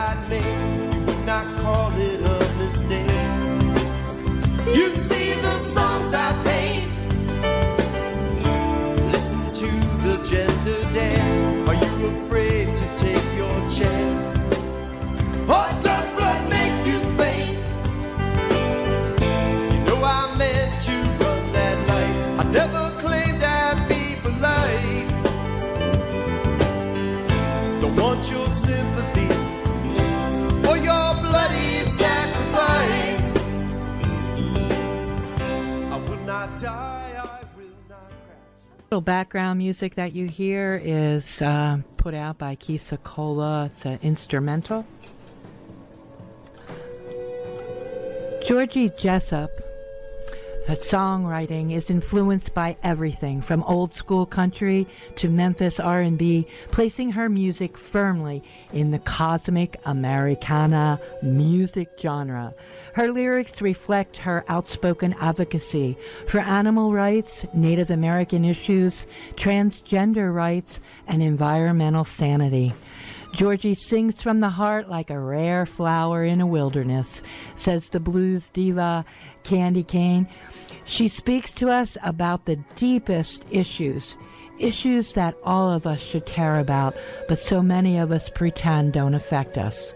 I'd make, you would not call it a mistake. You'd see the songs I paint, listen to the gender dance. Are you afraid to take your chance? Or does blood make you faint? You know I meant to run that light. I never claimed I'd be polite. Don't want your sympathy or your bloody sacrifice. I will not die, I will not crash. The background music that you hear is put out by Keith Secola. It's an instrumental. Georgie Jessup, her songwriting is influenced by everything from old school country to Memphis R&B, placing her music firmly in the cosmic Americana music genre. Her lyrics reflect her outspoken advocacy for animal rights, Native American issues, transgender rights, and environmental sanity. Georgie sings from the heart like a rare flower in a wilderness, says the blues diva Candy Kane. She speaks to us about the deepest issues that all of us should care about, but so many of us pretend don't affect us.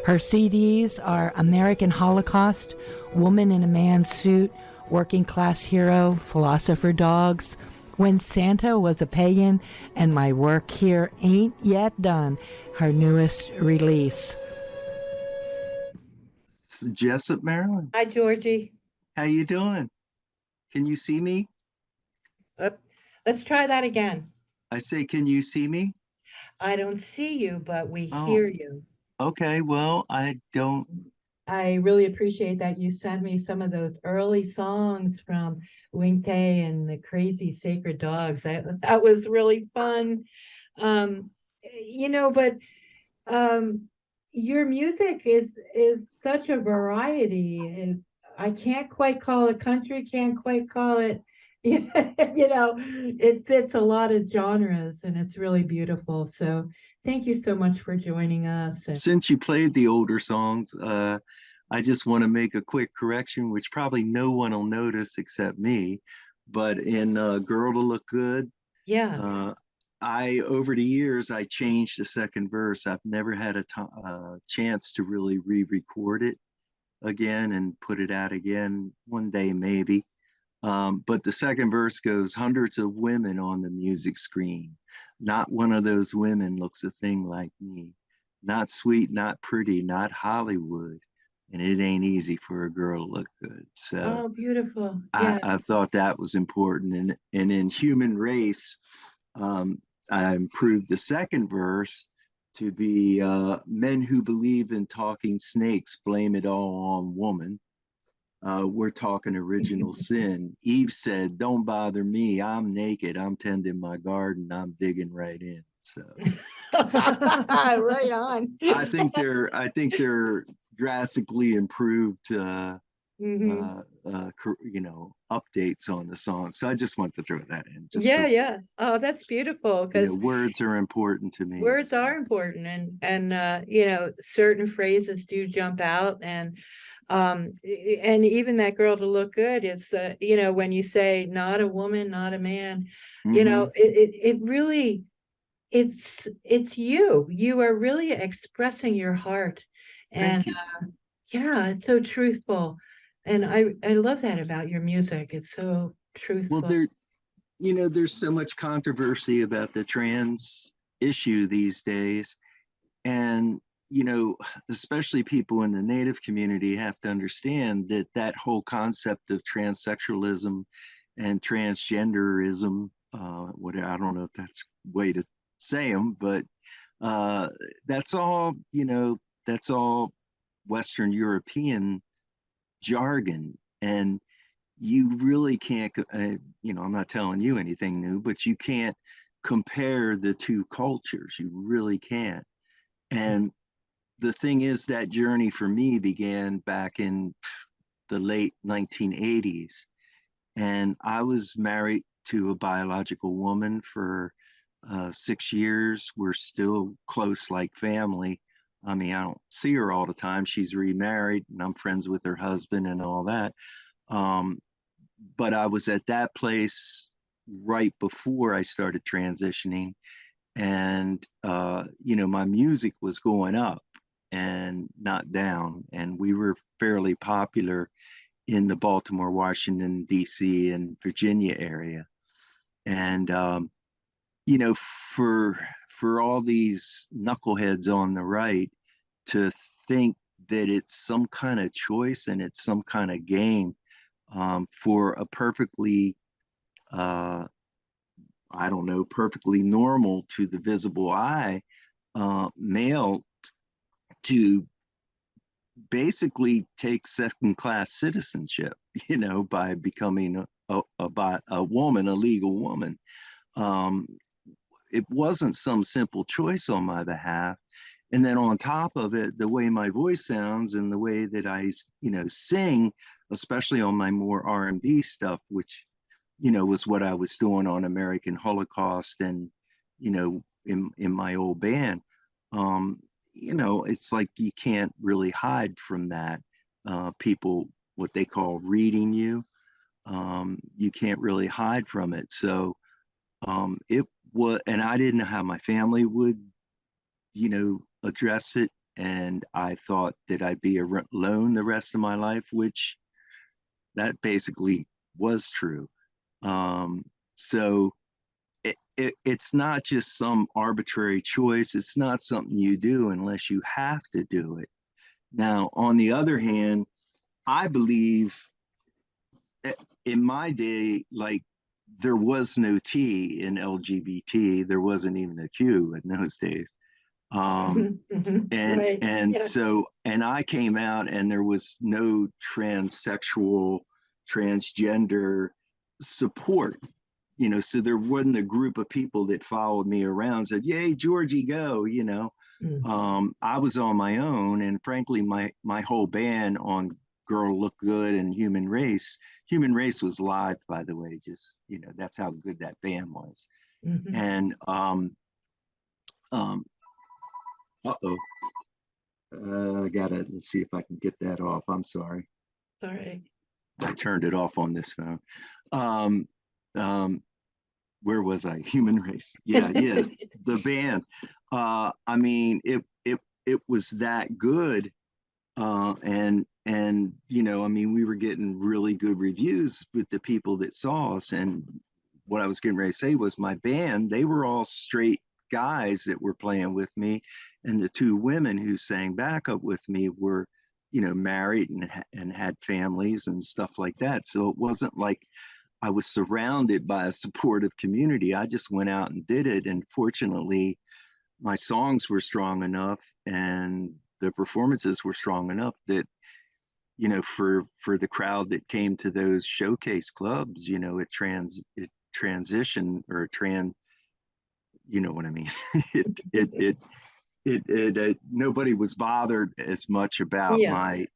Her CDs are American Holocaust, Woman in a Man's Suit, Working Class Hero, Philosopher Dogs, When Santa Was a Pagan, and My Work Here Ain't Yet Done, her newest release. Jessup, Maryland. Hi, Georgie. How you doing? Can you see me? Let's try that again. I say, can you see me? I don't see you, but we hear you. Okay, well, I don't. I really appreciate that you sent me some of those early songs from Wing Tay and the Crazy Sacred Dogs. That was really fun. But your music is such a variety. And I can't quite call it country, can't quite call it, it fits a lot of genres and it's really beautiful. So thank you so much for joining us. Since you played the older songs, I just want to make a quick correction, which probably no one will notice except me. But in Girl to Look Good, over the years, I changed the second verse. I've never had a chance to really re-record it again and put it out again one day, maybe. But the second verse goes, hundreds of women on the music screen. Not one of those women looks a thing like me. Not sweet, not pretty, not Hollywood. And it ain't easy for a girl to look good. So beautiful. I thought that was important. And in Human Race, I improved the second verse to be men who believe in talking snakes blame it all on woman. We're talking original sin. Eve said, don't bother me. I'm naked. I'm tending my garden. I'm digging right in. So right on. I think they're drastically improved updates on the song. So I just want to throw that in. Oh, that's beautiful, because words are important to me. Words are important, and certain phrases do jump out, and even that Girl to Look Good is when you say not a woman, not a man, it really, it's you are really expressing your heart. And it's so truthful, and I love that about your music. It's so truthful. Well, there's so much controversy about the trans issue these days, and especially people in the Native community have to understand that whole concept of transsexualism and transgenderism, I don't know if that's a way to say them, but that's all Western European jargon, and you really can't, I'm not telling you anything new, but you can't compare the two cultures. You really can't. And the thing is, that journey for me began back in the late 1980s. And I was married to a biological woman for 6 years. We're still close like family. I mean, I don't see her all the time. She's remarried and I'm friends with her husband and all that. Um, but I was at that place right before I started transitioning. And, my music was going up and not down. And we were fairly popular in the Baltimore, Washington, D.C., and Virginia area. And, for all these knuckleheads on the right to think that it's some kind of choice and it's some kind of game, for a perfectly, uh, I don't know, perfectly normal to the visible eye, male, to basically take second class citizenship, by becoming a woman, a legal woman. Um, it wasn't some simple choice on my behalf. And then on top of it, the way my voice sounds and the way that I, sing, especially on my more R&B stuff, which, was what I was doing on American Holocaust and, in my old band. It's like you can't really hide from that. People, what they call reading you, you can't really hide from it. So it was, and I didn't know how my family would, address it. And I thought that I'd be alone the rest of my life, which that basically was true. So it's not just some arbitrary choice. It's not something you do unless you have to do it. Now, on the other hand, I believe in my day, like there was no T in LGBT. There wasn't even a Q in those days. And Right. and Yeah. so and I came out and there was no transsexual, transgender support. So there wasn't a group of people that followed me around, said, "Yay, Georgie, go." I was on my own, and frankly, my whole band on Girl Look Good and Human Race was live, by the way. Just that's how good that band was. Mhm. And um, uh-oh, I gotta, let's see if I can get that off. I'm sorry, All right. I turned it off on this phone. Um, um, where was I? Human Race. Yeah, yeah. The band. I mean, it was that good. And I mean, we were getting really good reviews with the people that saw us. And what I was getting ready to say was my band, they were all straight guys that were playing with me. And the two women who sang backup with me were, married and had families and stuff like that. So it wasn't like I was surrounded by a supportive community. I just went out and did it. And fortunately, my songs were strong enough and the performances were strong enough that, for the crowd that came to those showcase clubs, it transitioned or you know what I mean? Nobody was bothered as much about Yeah. my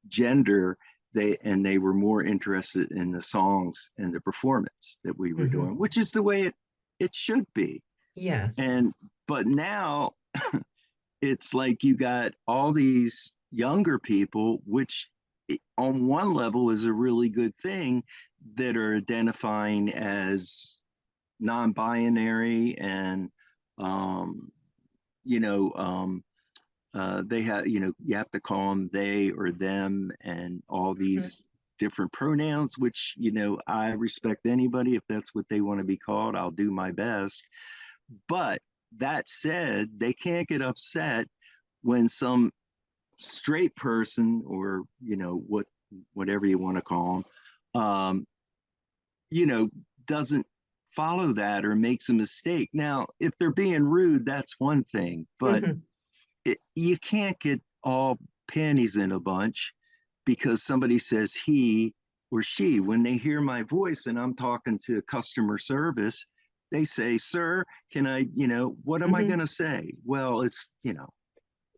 gender. They were more interested in the songs and the performance that we were doing, which is the way it should be. Yes. And but now it's like you got all these younger people, which on one level is a really good thing, that are identifying as non-binary and um, you know um, they have, you have to call them they or them and all Mhm. these different pronouns, which, I respect anybody. If that's what they want to be called, I'll do my best. But that said, they can't get upset when some straight person, or, whatever you want to call them, you know, doesn't follow that or makes a mistake. Now, if they're being rude, that's one thing, but Mhm. you can't get all panties in a bunch because somebody says he or she. When they hear my voice and I'm talking to customer service, they say, "Sir, can I, what am I going Mhm. to say?" Well, it's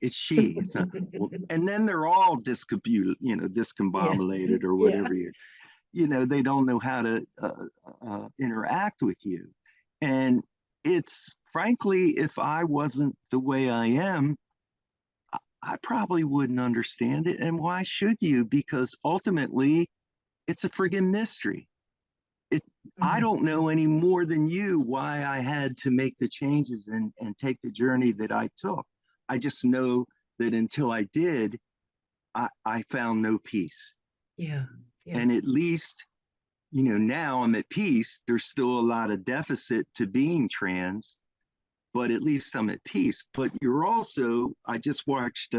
she. It's not. Well, and then they're all Yeah. discombobulated or Yeah. whatever. They don't know how to interact with you. And it's frankly, if I wasn't the way I am, I probably wouldn't understand it. And why should you? Because ultimately, it's a friggin' mystery. It, I don't know any more than you why I had to make the changes and take the journey that I took. I just know that until I did, I found no peace. Yeah. Yeah. And at least, you know, now I'm at peace. There's still a lot of deficit to being trans, but at least I'm at peace. But you're also, I just watched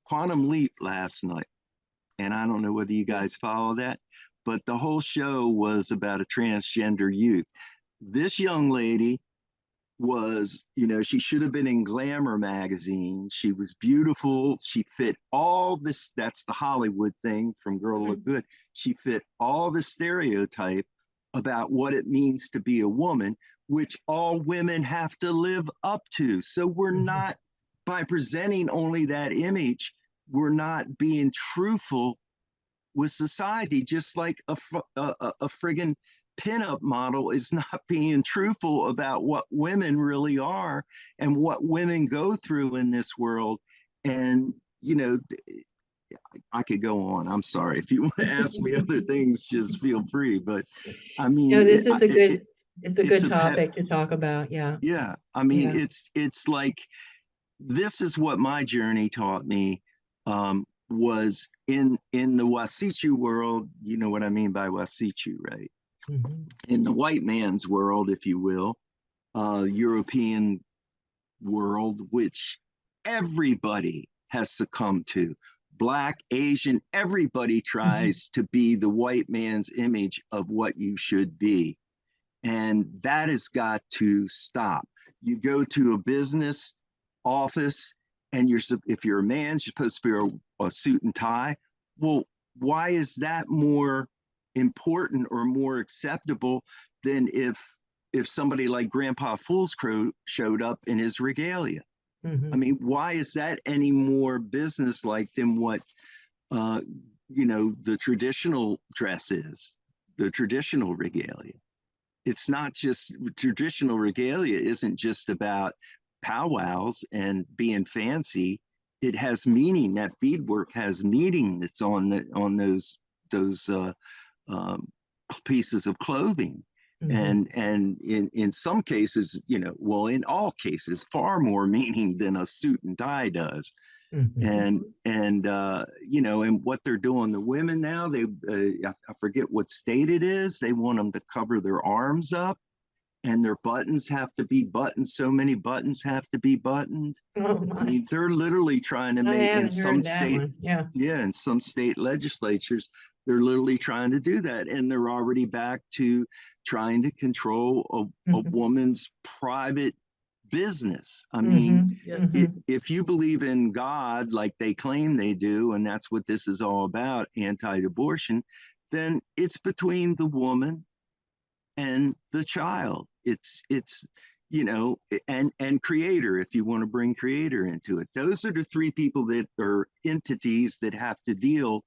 Quantum Leap last night, and I don't know whether you guys follow that, but the whole show was about a transgender youth. This young lady was, you know, she should have been in Glamour magazine. She was beautiful. She fit all this, that's the Hollywood thing from Girl Look Good. She fit all the stereotype about what it means to be a woman, which all women have to live up to. So we're not, by presenting only that image, we're not being truthful with society, just like a friggin' pinup model is not being truthful about what women really are and what women go through in this world. And, you know, I could go on. I'm sorry. If you want to ask me other things, just feel free. But I mean, No, this is a good, it's a it's good a pet. topic to talk about. Yeah. Yeah. I mean, Yeah. it's like, this is what my journey taught me, was in the Wasichu world. You know what I mean by Wasichu, right? In the white man's world, if you will, European world, which everybody has succumbed to. Black, Asian, everybody tries to be the white man's image of what you should be. And that has got to stop. You go to a business office and if you're a man, you're supposed to wear a suit and tie. Well, why is that more important or more acceptable than if somebody like Grandpa Fool's Crow showed up in his regalia? I mean, why is that any more business-like than what you know, the traditional dress is, the traditional regalia? It's not just, traditional regalia isn't just about powwows and being fancy. It has meaning. That beadwork has meaning that's on those pieces of clothing. And in some cases, you know, well, in all cases, far more meaning than a suit and tie does. And you know, and what they're doing, the women now, they I forget what state it is, they want them to cover their arms up, and their buttons have to be buttoned, so many buttons have to be buttoned. I mean, they're literally trying to make, in some state, yeah, in some state legislatures, they're literally trying to do that. And they're already back to trying to control a woman's private business. I mean, if you believe in God like they claim they do, and that's what this is all about, anti-abortion, then it's between the woman and the child. It's you know, and creator, if you want to bring creator into it. Those are the three people that are entities that have to deal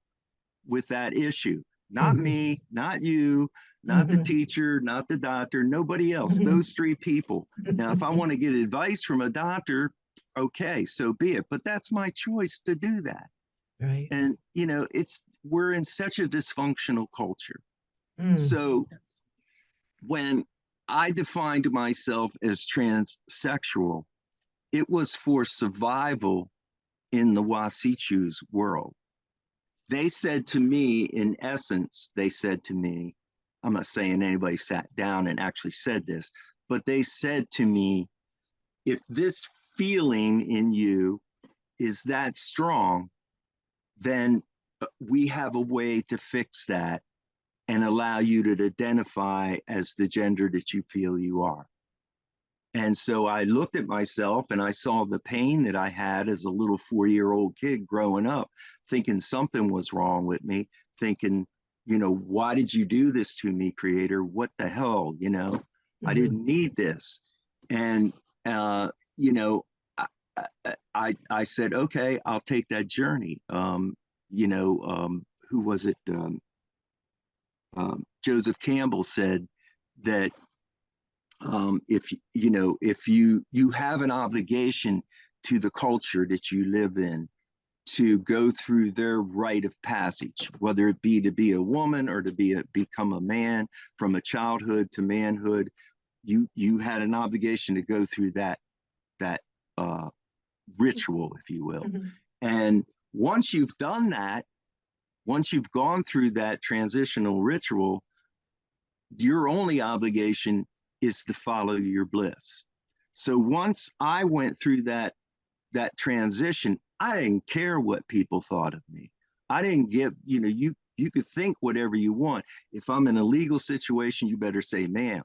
with that issue. Not me, not you, not the teacher, not the doctor, nobody else. Those three people. Now, if I want to get advice from a doctor, okay, so be it. But that's my choice to do that. Right. And, you know, we're in such a dysfunctional culture. So when I defined myself as transsexual, it was for survival in the Wasichu's world. They said to me, in essence, they said to me, I'm not saying anybody sat down and actually said this, but they said to me, if this feeling in you is that strong, then we have a way to fix that and allow you to identify as the gender that you feel you are. And so I looked at myself and I saw the pain that I had as a little 4-year-old kid growing up, thinking something was wrong with me, thinking, you know, why did you do this to me, creator? What the hell, you know, I didn't need this. And, you know, I said, okay, I'll take that journey. You know, who was it? Joseph Campbell said that if you know, if you have an obligation to the culture that you live in to go through their rite of passage, whether it be to be a woman or to become a man, from a childhood to manhood. You had an obligation to go through that ritual, if you will. Mhm. And once you've done that, once you've gone through that transitional ritual, your only obligation is to follow your bliss. So once I went through that transition, I didn't care what people thought of me. I didn't give, you could think whatever you want. If I'm in a legal situation, you better say ma'am,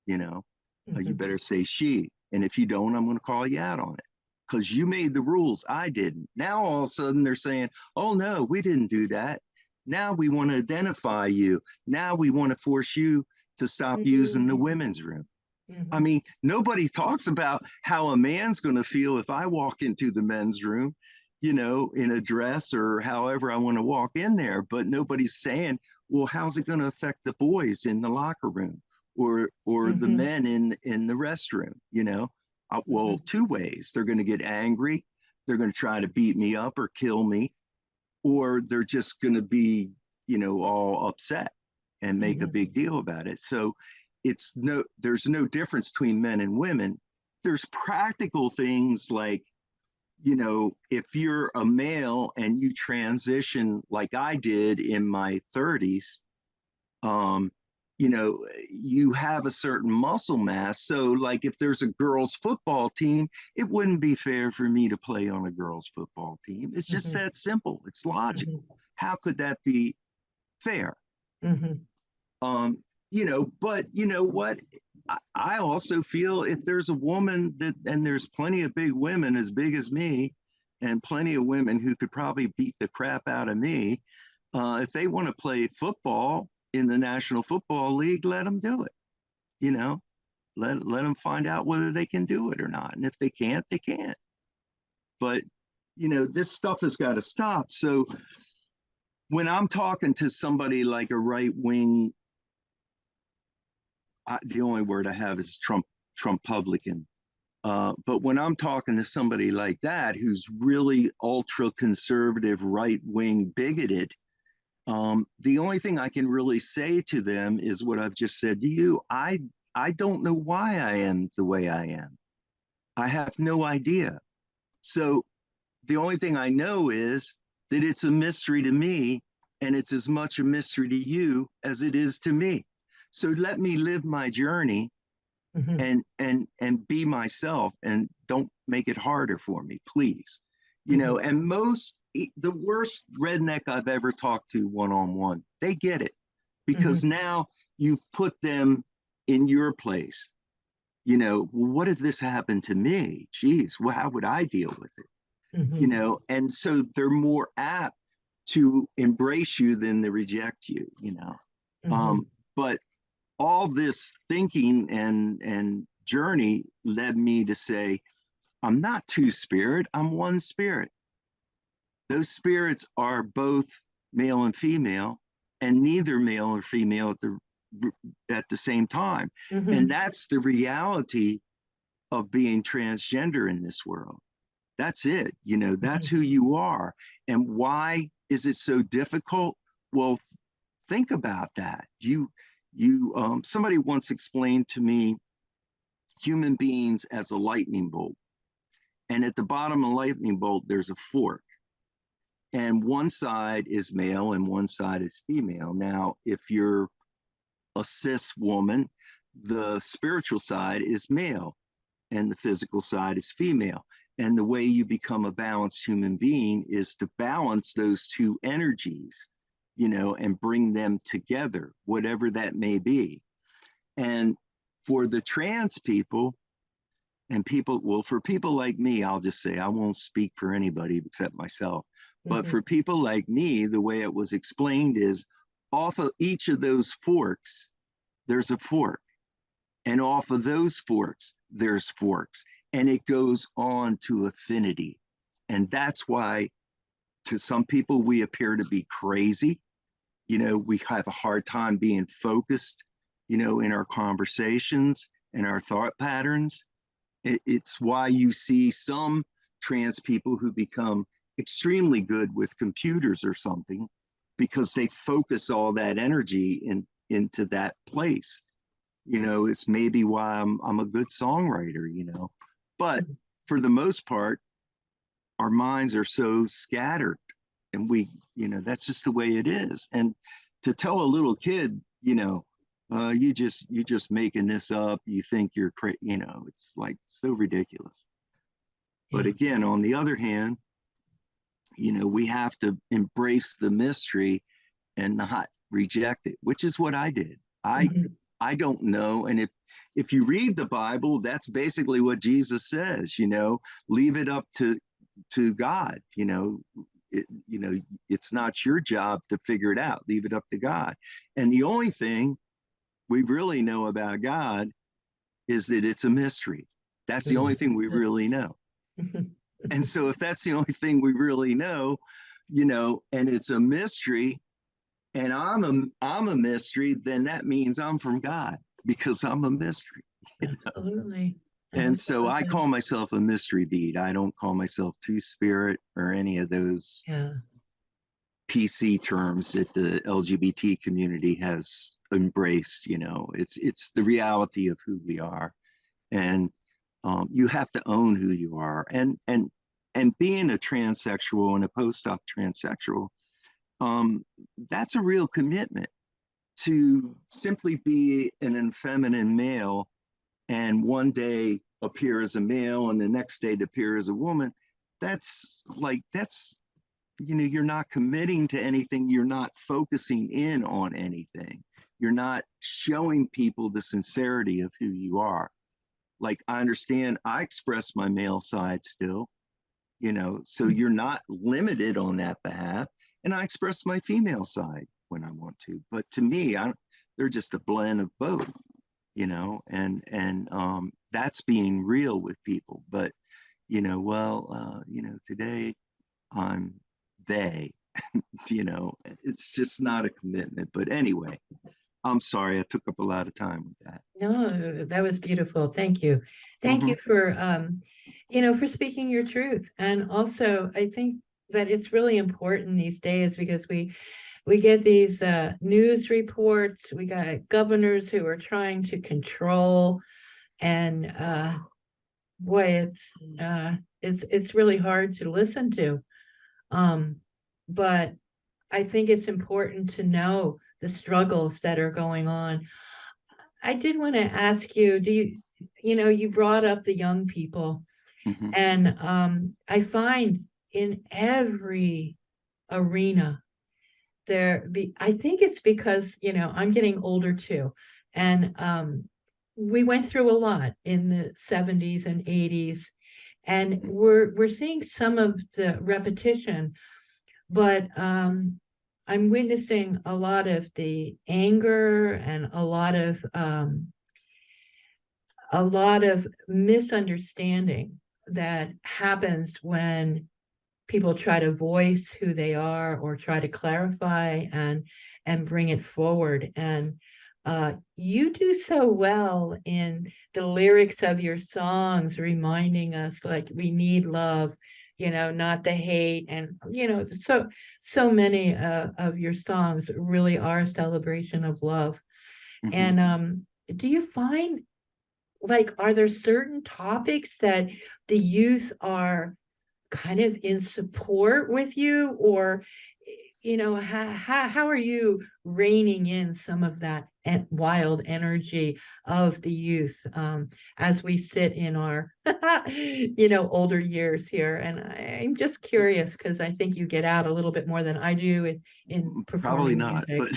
you know, you Mhm. better say she. And if you don't, I'm going to call you out on it because you made the rules. I didn't. Now all of a sudden they're saying, oh no, we didn't do that. Now we want to identify you. Now we want to force you to stop using the Mhm. women's room. I Mhm. mean, nobody talks about how a man's going to feel if I walk into the men's room, in a dress or however I want to walk in there. But nobody's saying, well, how's it going to affect the boys in the locker room or the Mhm. men in the restroom? Well, Mhm. two ways. They're going to get angry. They're going to try to beat me up or kill me, or they're just going to be, all upset and make a Mhm. big deal about it. So there's no difference between men and women. There's practical things like, if you're a male and you transition like I did in my 30s, um, you have a certain muscle mass. So, like, if there's a girls' football team, it wouldn't be fair for me to play on a girls' football team. It's just Mhm. that simple. It's logical. Mhm. How could that be fair? Mhm. But you know what? I also feel if there's a woman and there's plenty of big women as big as me, and plenty of women who could probably beat the crap out of me, if they want to play football in the National Football League, let them do it. You know, let them find out whether they can do it or not. And if they can't, they can't. But this stuff has got to stop. So when I'm talking to somebody like a right wing, the only word I have is Trump publican. But when I'm talking to somebody like that who's really ultra conservative, right wing, bigoted, the only thing I can really say to them is what I've just said to you. I don't know why I am the way I am. I have no idea. So the only thing I know is that it's a mystery to me, and it's as much a mystery to you as it is to me. So let me live my journey Mhm. and be myself, and don't make it harder for me, please. Mhm. And the worst redneck I've ever talked to one-on-one, they get it because Mhm. now you've put them in your place. Well, what if this happened to me? Geez, well, how would I deal with it? Mhm. And so they're more apt to embrace you than to reject you. Mhm. But all this thinking and journey led me to say, I'm not two spirit, I'm one spirit. Those spirits are both male and female, and neither male or female at the same time. And Mhm. that's the reality of being transgender in this world. That's it. That's Mhm. who you are. And why is it so difficult? Well, think about that. Somebody once explained to me human beings as a lightning bolt. And at the bottom of the lightning bolt, there's a fork. And one side is male and one side is female. Now, if you're a cis woman, the spiritual side is male and the physical side is female. And the way you become a balanced human being is to balance those two energies, and bring them together, whatever that may be. And for the trans people, well, for people like me, I'll just say I won't speak for anybody except myself. But Mhm. for people like me, the way it was explained is off of each of those forks, there's a fork. And off of those forks, there's forks. And it goes on to affinity. And that's why to some people, we appear to be crazy. We have a hard time being focused, in our conversations and our thought patterns. It's why you see some trans people who become extremely good with computers or something because they focus all that energy into that place. You know, it's maybe why I'm a good songwriter, you know. But for the most part, our minds are so scattered, and we, you know, that's just the way it is. And to tell a little kid, you know, you're just making this up, you think you're crazy, you know, it's like so ridiculous. But again, on the other hand, you know, we have to embrace the mystery and not reject it, which is what I did. I don't know. And if you read the Bible, that's basically what Jesus says, you know, leave it up to God, you know. You know, it's not your job to figure it out. Leave it up to God. And the only thing we really know about God is that it's a mystery. That's the only thing we really know. And so if that's the only thing we really know, you know, and it's a mystery, and I'm a mystery, then that means I'm from God because I'm a mystery. You know? Absolutely. And so I call myself a mystery bead. I don't call myself Two Spirit or any of those PC terms that the LGBT community has embraced. You know, it's the reality of who we are, and you have to own who you are. And being a transsexual and a post-op transsexual, that's a real commitment to simply be an effeminate male and one day appear as a male and the next day to appear as a woman. That's, you know, you're not committing to anything. You're not focusing in on anything. You're not showing people the sincerity of who you are. Like, I understand I express my male side still, you know, so you're not limited on that behalf. And I express my female side when I want to. But to me, they're just a blend of both, you know, and that's being real with people. But, you know, well, you know, today I'm they, you know, it's just not a commitment. But anyway, I'm sorry I took up a lot of time with that. No, that was beautiful. Thank you. Thank you for, you know, for speaking your truth. And also, I think that it's really important these days because we get these news reports. We got governors who are trying to control, and boy, it's really hard to listen to. But I think it's important to know the struggles that are going on. I did want to ask you, you know, you brought up the young people, and I find in every arena I think it's because, you know, I'm getting older too. And we went through a lot in the 70s and 80s, and we're seeing some of the repetition, but I'm witnessing a lot of the anger and a lot of misunderstanding that happens when people try to voice who they are or try to clarify and bring it forward. And you do so well in the lyrics of your songs, reminding us like we need love, you know, not the hate. And, you know, so many of your songs really are a celebration of love. And do you find, like, are there certain topics that the youth are kind of in support with you, or, you know, how are you reining in some of that wild energy of the youth as we sit in our you know, older years here? And I'm just curious because I think you get out a little bit more than I do in Probably performing not, music.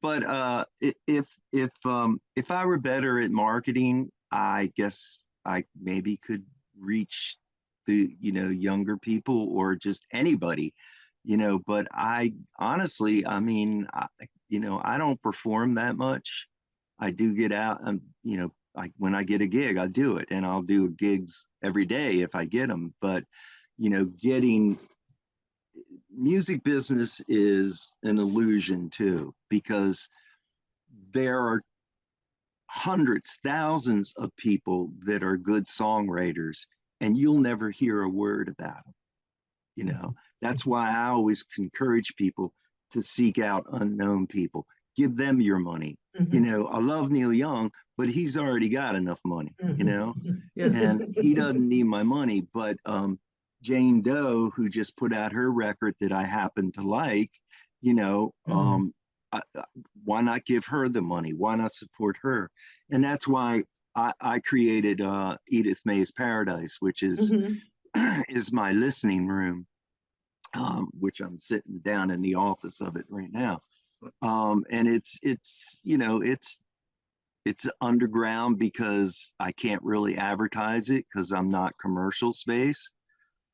but if I were better at marketing, I guess I maybe could reach the, you know, younger people or just anybody, you know. But I honestly, I mean, you know, I don't perform that much. I do get out and, you know, when I get a gig, I do it, and I'll do gigs every day if I get them. But, you know, getting music business is an illusion too, because there are hundreds, thousands of people that are good songwriters, and you'll never hear a word about them. You know, that's why I always encourage people to seek out unknown people. Give them your money. You know, I love Neil Young, but he's already got enough money, you know, Yes. and he doesn't need my money. But Jane Doe, who just put out her record that I happen to like, you know, why not give her the money? Why not support her? And that's why I created Edith May's Paradise, which is is my listening room, which I'm sitting down in the office of it right now. And it's you know it's underground because I can't really advertise it because I'm not commercial space.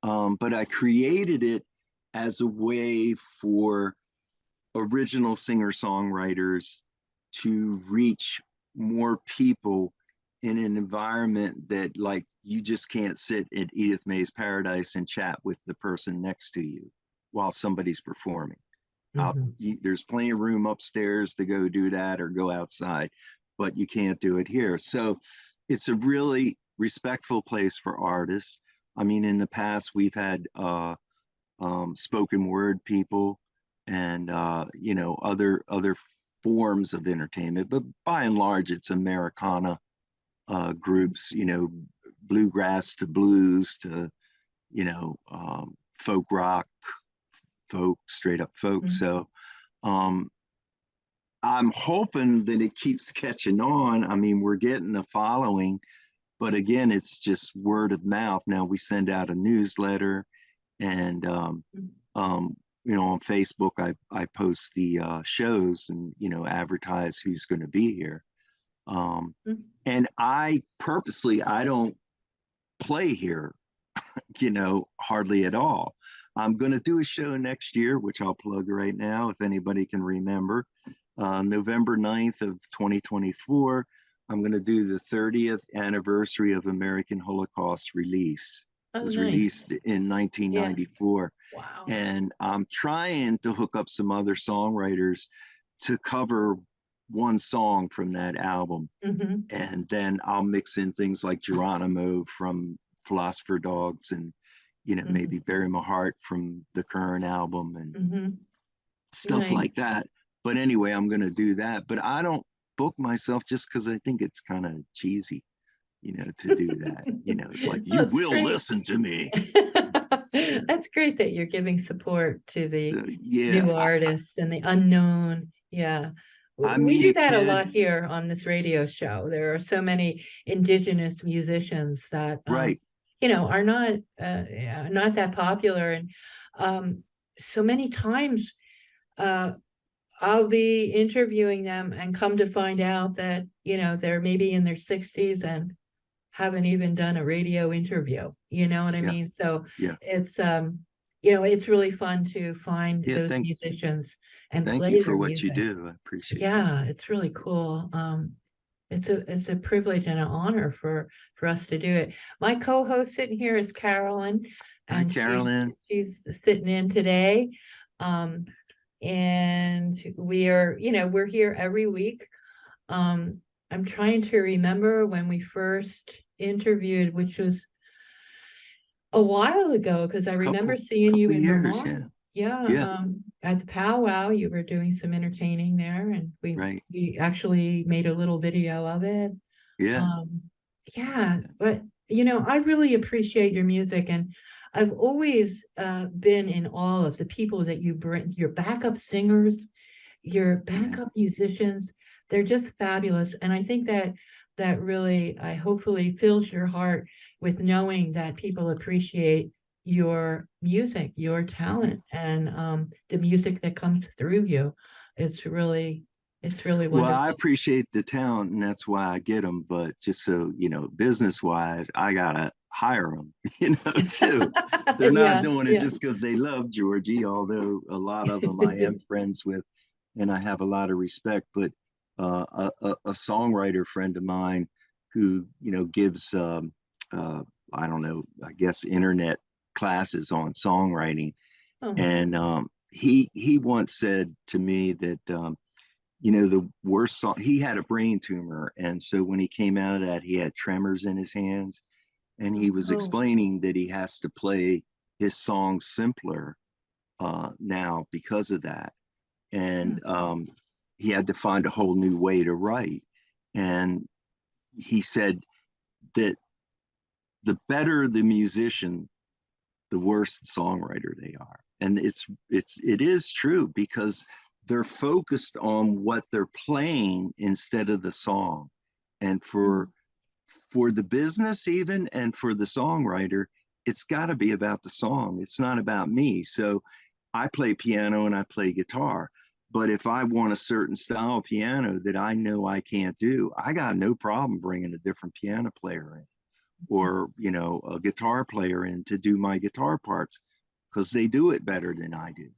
But I created it as a way for original singer-songwriters to reach more people in an environment that, like, you just can't sit at Edith May's Paradise and chat with the person next to you while somebody's performing. There's plenty of room upstairs to go do that or go outside, but you can't do it here. So it's a really respectful place for artists. I mean, in the past, we've had spoken word people and you know, other forms of entertainment, but by and large, it's Americana groups, you know, bluegrass to blues to, you know, folk rock, folk, straight up folk. So I'm hoping that it keeps catching on. I mean, we're getting a following, but again, it's just word of mouth. Now we send out a newsletter, and you know, on Facebook, I post the shows and, you know, advertise who's going to be here. And I purposely, I don't play here, you know, hardly at all. I'm going to do a show next year, which I'll plug right now, if anybody can remember. November 9th of 2024, I'm going to do the 30th anniversary of American Holocaust release. It was released in 1994. Yeah. Wow. And I'm trying to hook up some other songwriters to cover one song from that album. And then I'll mix in things like Geronimo from Philosopher Dogs, and, you know, maybe Bury My Heart from the current album, and stuff like that. But anyway, I'm going to do that. But I don't book myself just because I think it's kind of cheesy, you know, to do that. You know, it's like, you will listen to me. That's great that you're giving support to the yeah, new artists and the unknown. Yeah. We do that a lot here on this radio show. There are so many indigenous musicians that, you know, are not that popular. And so many times I'll be interviewing them and come to find out that, you know, they're maybe in their 60s and haven't even done a radio interview. You know what I mean? So it's, you know, it's really fun to find those musicians and thank play you for their what music. you do. I appreciate it. Yeah, it's really cool. It's a privilege and an honor for us to do it. My co-host sitting here is Carolyn. Hi, Carolyn. She's sitting in today. And we are, you know, we're here every week. I'm trying to remember when we first interviewed, which was a while ago, because I remember seeing you in Vermont. At the powwow, you were doing some entertaining there, and we actually made a little video of it. But you know, I really appreciate your music, and I've always been in awe of the people that you bring, your backup singers, your backup musicians. They're just fabulous, and I think that really, hopefully fills your heart with knowing that people appreciate your music, your talent, and the music that comes through you. It's really wonderful. Well, I appreciate the talent, and that's why I get them. But just so you know, business-wise, I gotta hire them, you know, too. They're not doing it just because they love Georgie, although a lot of them I am friends with, and I have a lot of respect. But a songwriter friend of mine who, you know, gives I don't know, I guess internet classes on songwriting, and he once said to me that the worst song, he had a brain tumor. And so when he came out of that, he had tremors in his hands. And he was Oh, explaining that he has to play his songs simpler now because of that. And he had to find a whole new way to write. And he said that the better the musician, the worse songwriter they are. And it is true, because they're focused on what they're playing instead of the song. And for the business even, and for the songwriter, it's got to be about the song. It's not about me. So I play piano and I play guitar, but if I want a certain style of piano that I know I can't do, I got no problem bringing a different piano player in, or a guitar player in to do my guitar parts, because they do it better than I do.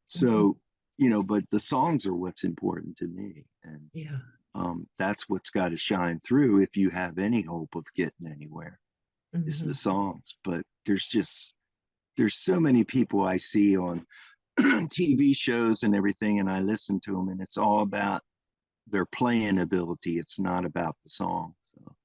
So but the songs are what's important to me. And yeah. that's what's got to shine through if you have any hope of getting anywhere, is the songs. But there's so many people I see on TV shows and everything, and I listen to them, and it's all about their playing ability. It's not about the song. So.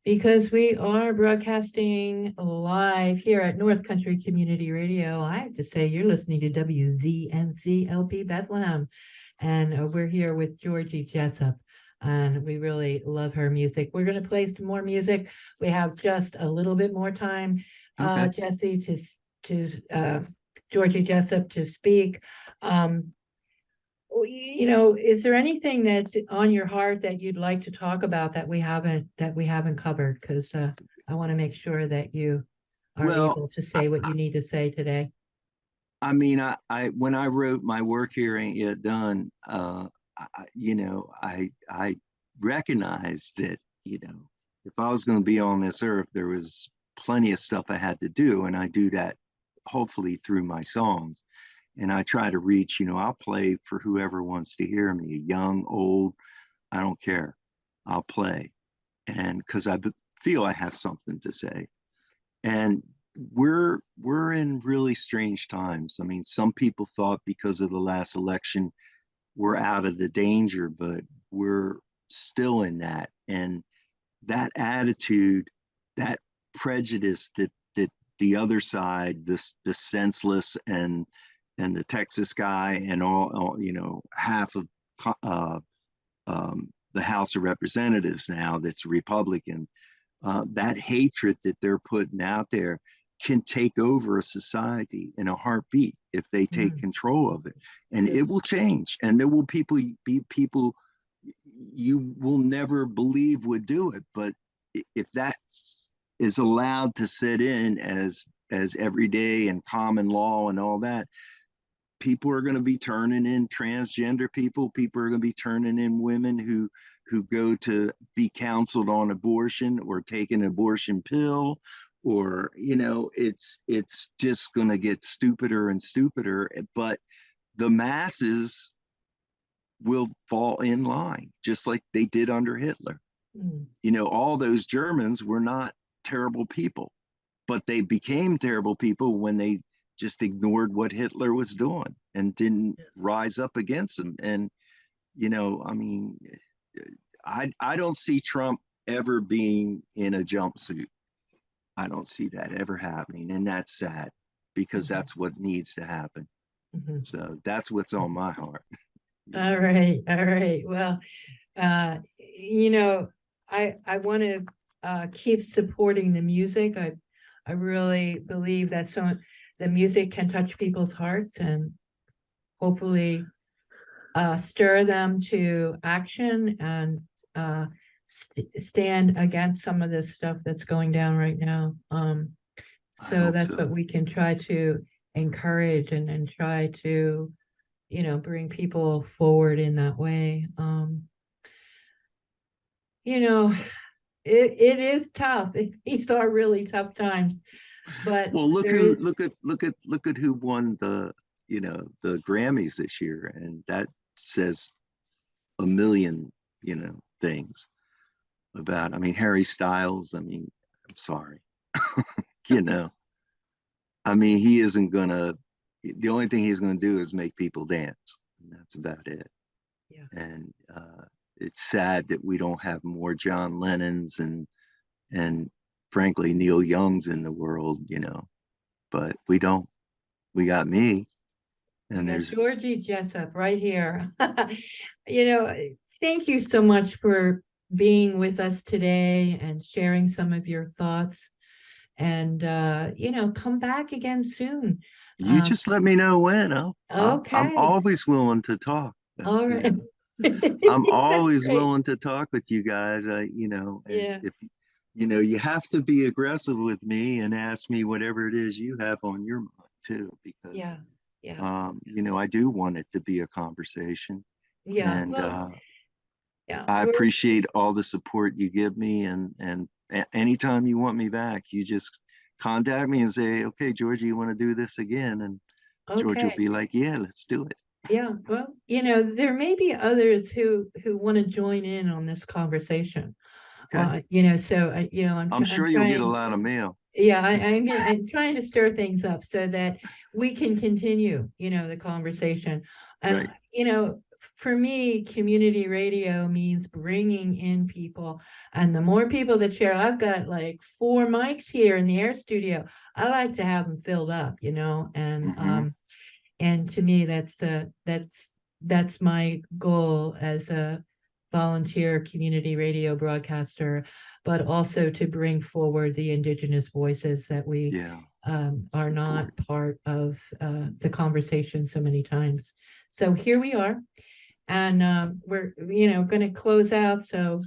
Because we are broadcasting live here at North Country Community Radio. I have to say, you're listening to WZNC-LP Bethlehem, and we're here with Georgie Jessup, and we really love her music. We're going to play some more music. We have just a little bit more time, Okay. Jesse, to Georgie Jessup to speak. Is there anything that's on your heart that you'd like to talk about that we haven't covered? Because I want to make sure that you are able to say what you need to say today. I mean, I when I wrote My Work Here Ain't Yet Done, I recognized that, if I was going to be on this earth, there was plenty of stuff I had to do, and I do that hopefully through my songs. And I try to reach, I'll play for whoever wants to hear me, young, old, I don't care. I'll play. And because I feel I have something to say. And we're in really strange times. I mean, some people thought because of the last election, we're out of the danger, but we're still in that. And that attitude, that prejudice that the other side, the senseless and the Texas guy and all half of the House of Representatives now that's Republican, that hatred that they're putting out there can take over a society in a heartbeat if they take control of it. And it will change. And there will be people you will never believe would do it. But if that is allowed to sit in as everyday and common law and all that, people are going to be turning in transgender people. People are going to be turning in women who go to be counseled on abortion or take an abortion pill, or it's just going to get stupider and stupider. But the masses will fall in line, just like they did under Hitler. All those Germans were not terrible people, but they became terrible people when they just ignored what Hitler was doing and didn't rise up against him. And, I mean, I don't see Trump ever being in a jumpsuit. I don't see that ever happening. And that's sad, because that's what needs to happen. So that's what's on my heart. All right. Well, I want to keep supporting the music. I really believe that the music can touch people's hearts and hopefully stir them to action and stand against some of this stuff that's going down right now. So that's what we can try to encourage and try to, bring people forward in that way. It is tough. These are really tough times. But well, look at who won the Grammys this year, and that says a million things about. I mean, Harry Styles. I mean, I'm sorry, I mean, he isn't gonna. The only thing he's gonna do is make people dance, and that's about it. Yeah. And it's sad that we don't have more John Lennons and frankly Neil Youngs in the world, but we don't. We got me, We and got there's Georgie Jessup right here. You know, thank you so much for being with us today and sharing some of your thoughts. And come back again soon. you Um, just let me know when. I'm okay. always willing to talk. All right. I'm That's always great. willing to talk with you guys. And Yeah. if you have to be aggressive with me and ask me whatever it is you have on your mind too, because Yeah. Yeah. I do want it to be a conversation. Yeah. And Well, yeah. I We're appreciate all the support you give me. And anytime you want me back, you just contact me and say, okay, Georgie, you want to do this again? And George will okay. be like, yeah, let's do it. Yeah. Well, there may be others who want to join in on this conversation. Okay. I'm I'm I'm sure you'll get a trying. lot of mail. Yeah, I'm trying to stir things up so that we can continue, the conversation. And, Right. for me, community radio means bringing in people. And the more people that share, I've got like 4 mics here in the air studio. I like to have them filled up, and Hmm. to me, that's my goal as a volunteer community radio broadcaster, but also to bring forward the indigenous voices that we Yeah. It's are not important. part of the conversation so many times. So here we are, and we're going to close out. So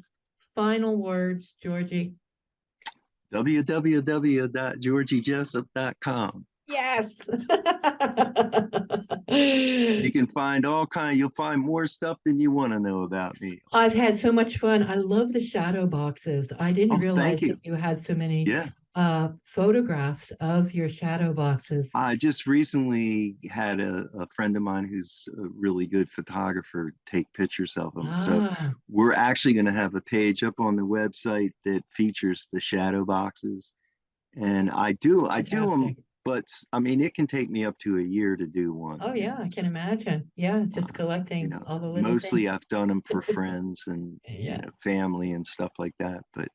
final words, Georgie. www.georgiejessup.com. Yes. You can find you'll find more stuff than you want to know about me. I've had so much fun. I love the shadow boxes. I didn't Oh, thank realize that you. you had so many Yeah. photographs of your shadow boxes. I just recently had a friend of mine who's a really good photographer take pictures of them. So Ah, we're actually going to have a page up on the website that features the shadow boxes. And I do them, fantastic. but I mean, it can take me up to a year to do one. Oh yeah, I can imagine. Yeah, just collecting all the little things. Mostly I've done them for friends and, Yeah, family and stuff like that, but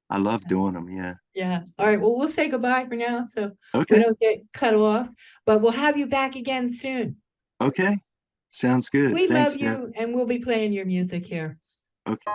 I love doing them. Yeah. yeah. All right. Well, we'll say goodbye for now, so we Okay. don't get cut off. But we'll have you back again soon. Okay. Sounds good. We love Thanks, Deb. you, and we'll be playing your music here. Okay.